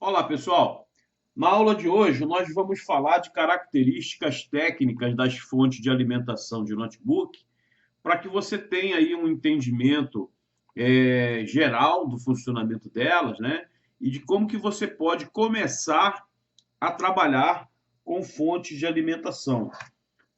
Olá, pessoal. Na aula de hoje, nós vamos falar de características técnicas das fontes de alimentação de notebook, para que você tenha aí um entendimento geral do funcionamento delas, né? E de como que você pode começar a trabalhar com fontes de alimentação.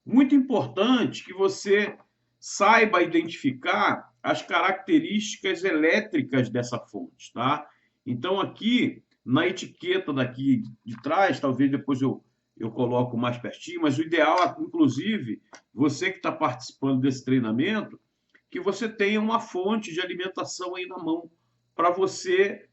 Muito importante que você saiba identificar as características elétricas dessa fonte, tá? Então, aqui, na etiqueta daqui de trás, talvez depois eu coloco mais pertinho, mas o ideal, inclusive, você que está participando desse treinamento, que você tenha uma fonte de alimentação aí na mão para você,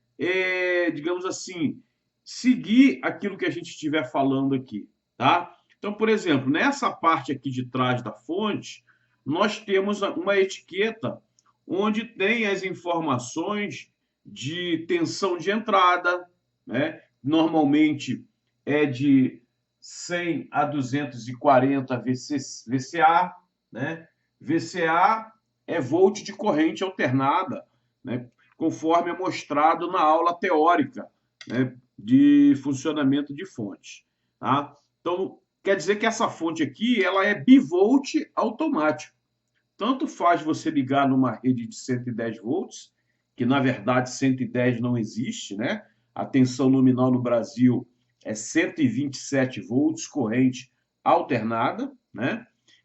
digamos assim, seguir aquilo que a gente estiver falando aqui, tá? Então, por exemplo, nessa parte aqui de trás da fonte, nós temos uma etiqueta onde tem as informações de tensão de entrada, né? Normalmente é de 100 a 240 VCA, né? VCA é volt de corrente alternada, né? Conforme é mostrado na aula teórica, né? De funcionamento de fonte. Tá? Então, quer dizer que essa fonte aqui ela é bivolt automático. Tanto faz você ligar numa rede de 110 volts, que na verdade 110 não existe, né? A tensão nominal no Brasil é 127 volts corrente alternada, né?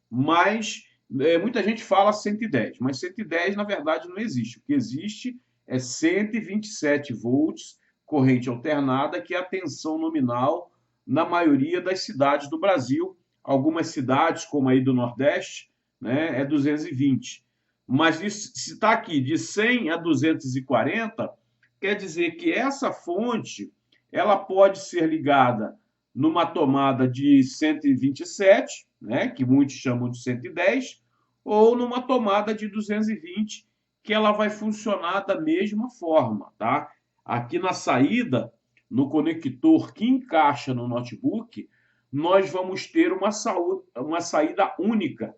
Mas muita gente fala 110, mas 110 na verdade não existe. O que existe é 127 volts corrente alternada, que é a tensão nominal na maioria das cidades do Brasil. Algumas cidades, como aí do Nordeste, né, é 220. Mas se está aqui de 100 a 240, quer dizer que essa fonte ela pode ser ligada numa tomada de 127, né, que muitos chamam de 110, ou numa tomada de 220, que ela vai funcionar da mesma forma, tá? Aqui na saída, no conector que encaixa no notebook, nós vamos ter uma saída única,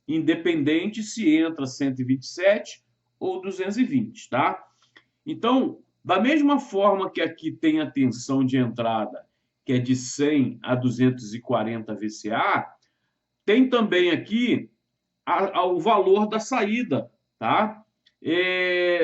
independente se entra 127 ou 220, tá? Então, da mesma forma que aqui tem a tensão de entrada, que é de 100 a 240 VCA, tem também aqui o valor da saída, tá?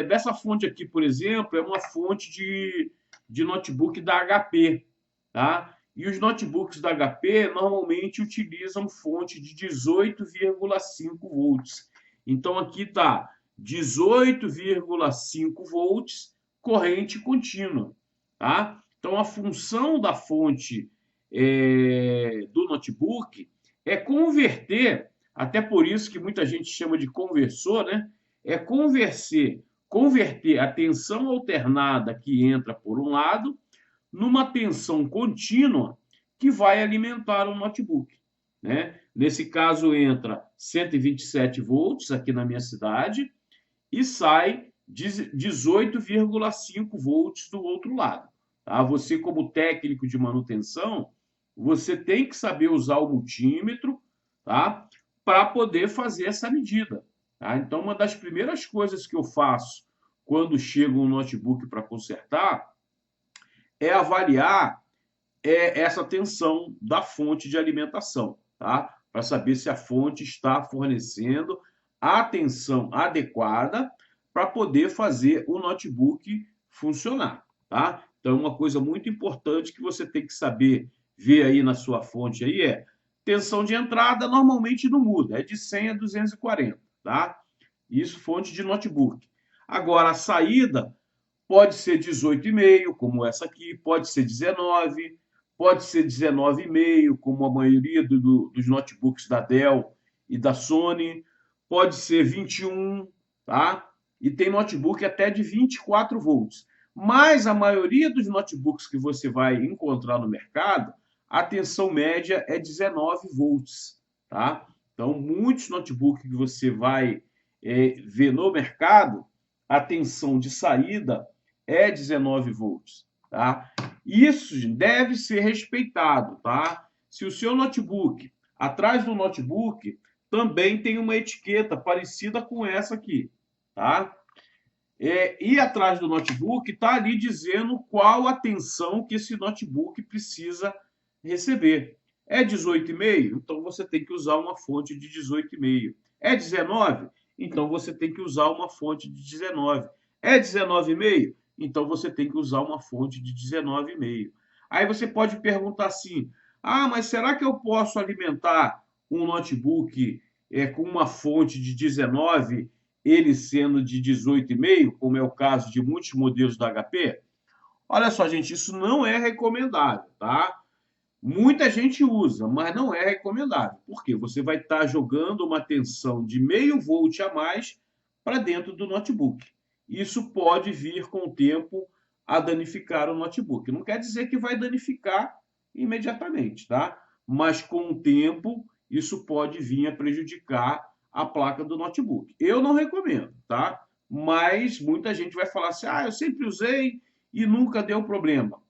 Dessa fonte aqui, por exemplo, é uma fonte de notebook da HP, tá? E os notebooks da HP normalmente utilizam fonte de 18,5 volts. Então aqui está 18,5 volts corrente contínua, tá? Então a função da fonte do notebook é converter, até por isso que muita gente chama de conversor, né? É converter a tensão alternada que entra por um lado numa tensão contínua que vai alimentar o notebook, né? Nesse caso entra 127 volts aqui na minha cidade e sai 18,5 volts do outro lado. Tá? Você, como técnico de manutenção, você tem que saber usar o multímetro, tá? Para poder fazer essa medida. Tá? Então, uma das primeiras coisas que eu faço quando chega um notebook para consertar é avaliar essa tensão da fonte de alimentação, tá? Para saber se a fonte está fornecendo a tensão adequada para poder fazer o notebook funcionar, tá? Então, uma coisa muito importante que você tem que saber ver aí na sua fonte aí é tensão de entrada normalmente não muda, é de 100 a 240, tá? Isso fonte de notebook. Agora, a saída pode ser 18,5, como essa aqui, pode ser 19, pode ser 19,5, como a maioria dos notebooks da Dell e da Sony, pode ser 21, tá? E tem notebook até de 24 volts. Mas a maioria dos notebooks que você vai encontrar no mercado, a tensão média é 19 volts, tá? Então, muitos notebooks que você vai ver no mercado, a tensão de saída é 19 volts, tá? Isso deve ser respeitado, tá? Se o seu notebook, atrás do notebook, também tem uma etiqueta parecida com essa aqui, tá? ir atrás do notebook está ali dizendo qual a tensão que esse notebook precisa receber. É 18,5? Então você tem que usar uma fonte de 18,5. É 19? Então você tem que usar uma fonte de 19. É 19,5? Então você tem que usar uma fonte de 19,5. Aí você pode perguntar assim: ah, mas será que eu posso alimentar um notebook com uma fonte de 19, ele sendo de 18,5, como é o caso de muitos modelos da HP? Olha só, gente, isso não é recomendável, tá? Muita gente usa, mas não é recomendável. Por quê? Você vai estar jogando uma tensão de meio volt a mais para dentro do notebook. Isso pode vir com o tempo a danificar o notebook. Não quer dizer que vai danificar imediatamente, tá? Mas com o tempo isso pode vir a prejudicar a placa do notebook. Eu não recomendo, tá? Mas muita gente vai falar assim: ah, eu sempre usei e nunca deu problema,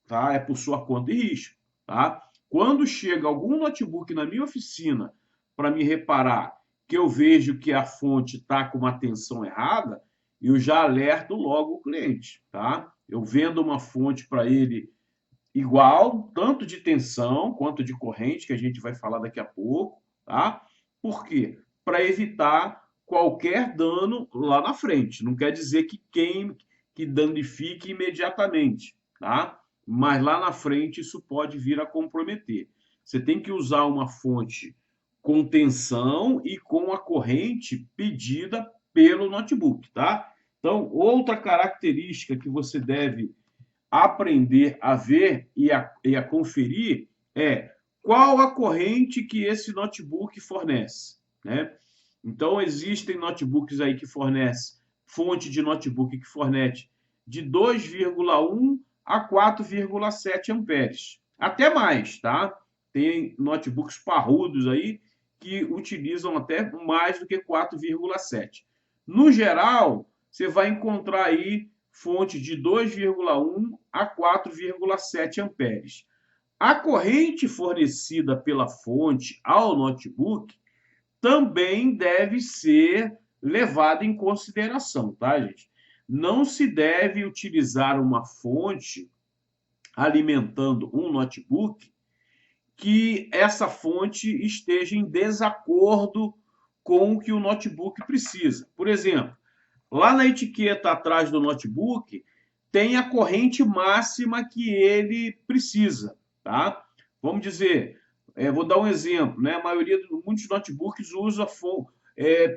tá? É por sua conta e risco, tá? Quando chega algum notebook na minha oficina para me reparar que eu vejo que a fonte está com uma tensão errada, eu já alerto logo o cliente, tá? Eu vendo uma fonte para ele igual, tanto de tensão quanto de corrente, que a gente vai falar daqui a pouco, tá? Por quê? Para evitar qualquer dano lá na frente. Não quer dizer que queime, que danifique imediatamente, tá? Mas lá na frente isso pode vir a comprometer. Você tem que usar uma fonte com tensão e com a corrente pedida pelo notebook, tá? Então, outra característica que você deve aprender a ver e a conferir é qual a corrente que esse notebook fornece, né? Então, existem notebooks aí que fornecem, fonte de notebook que fornece de 2,1 a 4,7 amperes. Até mais, tá? Tem notebooks parrudos aí que utilizam até mais do que 4,7. No geral, você vai encontrar aí fonte de 2,1 a 4,7 amperes. A corrente fornecida pela fonte ao notebook também deve ser levada em consideração, tá, gente? Não se deve utilizar uma fonte alimentando um notebook que essa fonte esteja em desacordo com o que o notebook precisa. Por exemplo, lá na etiqueta atrás do notebook tem a corrente máxima que ele precisa, tá? Vamos dizer, vou dar um exemplo, né? A maioria de muitos notebooks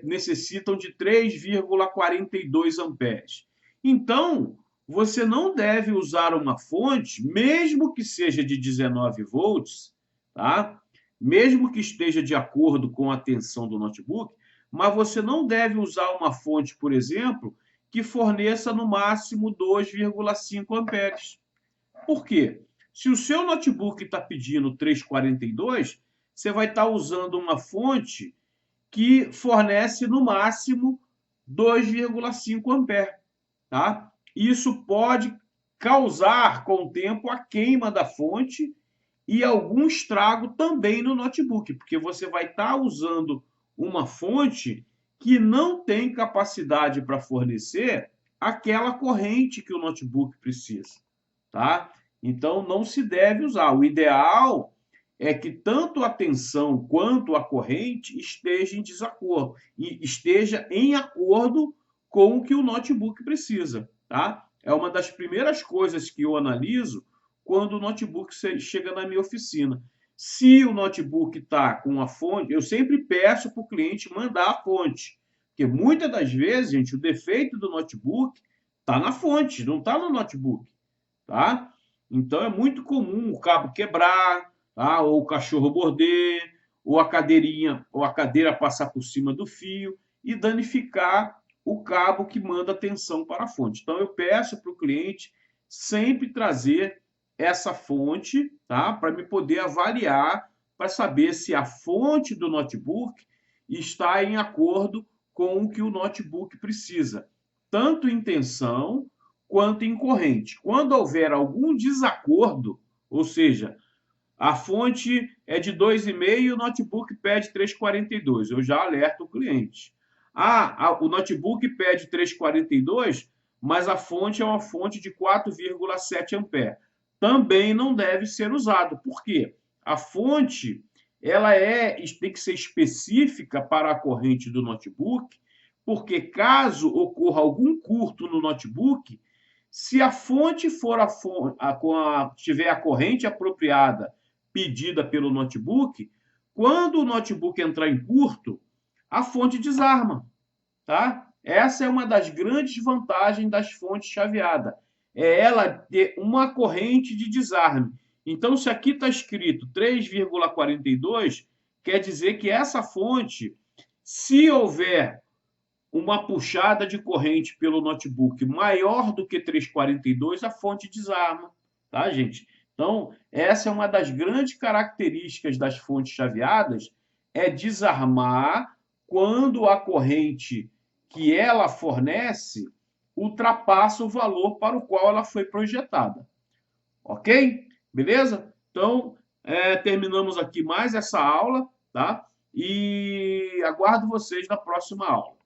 necessitam de 3,42 amperes. Então, você não deve usar uma fonte, mesmo que seja de 19 volts, tá? Mesmo que esteja de acordo com a tensão do notebook, mas você não deve usar uma fonte, por exemplo, que forneça no máximo 2,5 amperes. Por quê? Se o seu notebook está pedindo 3,42, você vai estar usando uma fonte que fornece no máximo 2,5 amperes. Tá? Isso pode causar, com o tempo, a queima da fonte e algum estrago também no notebook, porque você vai estar usando uma fonte que não tem capacidade para fornecer aquela corrente que o notebook precisa, tá? Então não se deve usar. O ideal é que tanto a tensão quanto a corrente esteja em desacordo e esteja em acordo com o que o notebook precisa, tá? É uma das primeiras coisas que eu analiso quando o notebook chega na minha oficina. Se o notebook está com a fonte, eu sempre peço para o cliente mandar a fonte, porque muitas das vezes, gente, o defeito do notebook está na fonte, não está no notebook, tá? Então é muito comum o cabo quebrar, tá? Ou o cachorro morder, ou a cadeirinha, ou a cadeira passar por cima do fio e danificar o cabo que manda tensão para a fonte. Então eu peço para o cliente sempre trazer essa fonte, tá? Para me poder avaliar, para saber se a fonte do notebook está em acordo com o que o notebook precisa, tanto em tensão quanto em corrente. Quando houver algum desacordo, ou seja, a fonte é de 2,5 e o notebook pede 3,42, eu já alerto o cliente. O notebook pede 342, mas a fonte é uma fonte de 4,7 ampere. Também não deve ser usado. Por quê? A fonte tem que ser específica para a corrente do notebook, porque caso ocorra algum curto no notebook, se a fonte for tiver a corrente apropriada pedida pelo notebook, quando o notebook entrar em curto, a fonte desarma, tá? Essa é uma das grandes vantagens das fontes chaveadas. É ela ter uma corrente de desarme. Então, se aqui está escrito 3,42, quer dizer que essa fonte, se houver uma puxada de corrente pelo notebook maior do que 3,42, a fonte desarma, tá, gente? Então, essa é uma das grandes características das fontes chaveadas, é desarmar quando a corrente que ela fornece ultrapassa o valor para o qual ela foi projetada. Ok? Beleza? Então, terminamos aqui mais essa aula, tá? E aguardo vocês na próxima aula.